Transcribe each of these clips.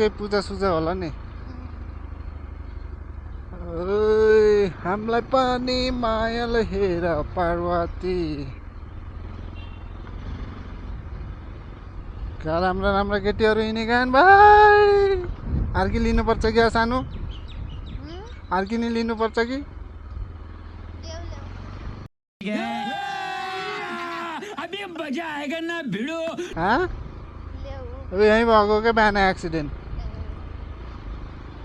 पूजा सुजा होला नि ओइ हामीलाई पनि मायाले हेर पार्वती क्या राम्रा राम्रा केटीहरू हिँडेका भाइ अर्की लिनुपर्छ क्या सानो अर्की नि लिनुपर्छ कि अभी मजा आएगा ना भिडो यहीँ भएको क्या बिहान एक्सिडेन्ट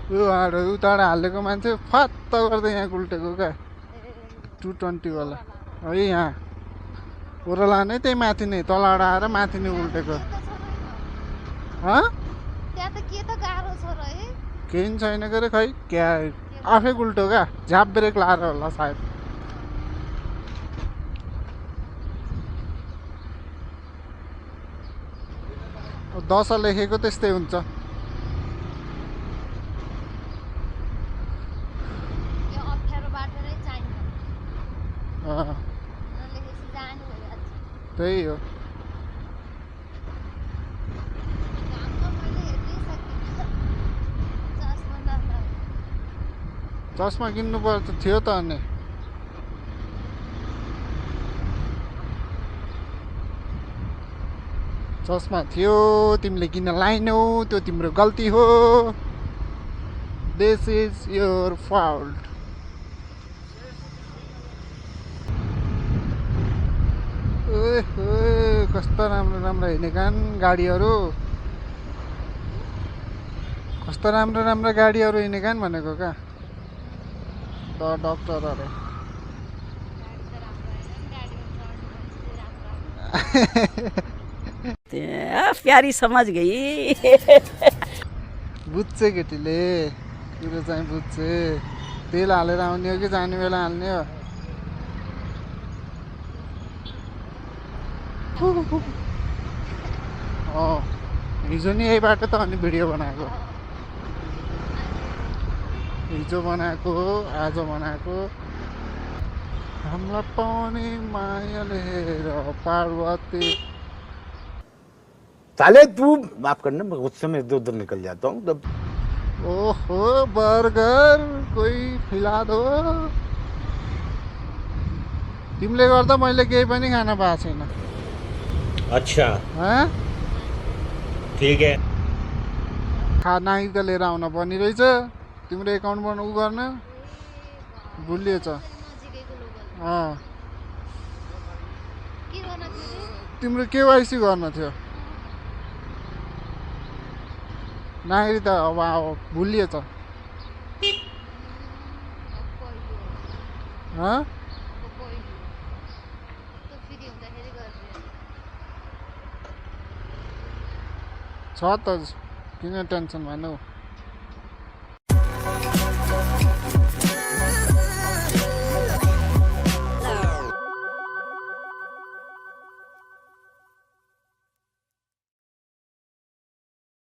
उताबाट हालेको मान्छे फत्त गर्दै यहाँ उल्टेको क्या 220 वाला है यहाँ ओह्राला नै त्यही माथि नै तलबाट आएर माथि नै उल्टेको केही छैन के अरे खै क्या आफै उल्टो क्या झाप ब्रेक लाएर होला सायद दशा लेखेको त्यस्तै हुन्छ त्यही हो चस्मा किन्नु पर्छ थियो त अनि चस्मा थियो तिमीले किन लाइनौ त्यो तिम्रो गल्ती हो दिस इज योर फल्ट कस्तो राम्रो राम्रो हिँडेका गाडीहरू कस्तो राम्रो राम्रो गाडीहरू हिँडेका भनेको क्या त डक्टर अरे प्यारी समझ गई बुझ्छ केटीले कुरो चाहिँ बुझ्छ तेल हालेर आउने हो कि जाने बेला हाल्ने हो हिजो नि यही बाटो त अनि भिडियो बनाएको हिजो बनाएको आज बनाएको हामीलाई पनि मायाले हेर पार्वती साले तू माफ करना गुस्से में इधर उधर निकल जाता हूँ तब ओहो बर्गर कोही खिला दो तिमीले गर्दा मैले केही पनि खान पाएको छैन अच्छा ठीक है खाना त लिएर आउन पर्ने रहेछ तिम्रो एकाउन्टबाट उ गर्न भुलिएछ तिम्रो केवाइसी गर्न थियो नागरी त अब भुलिएछ छ त किन टेन्सन भन्नु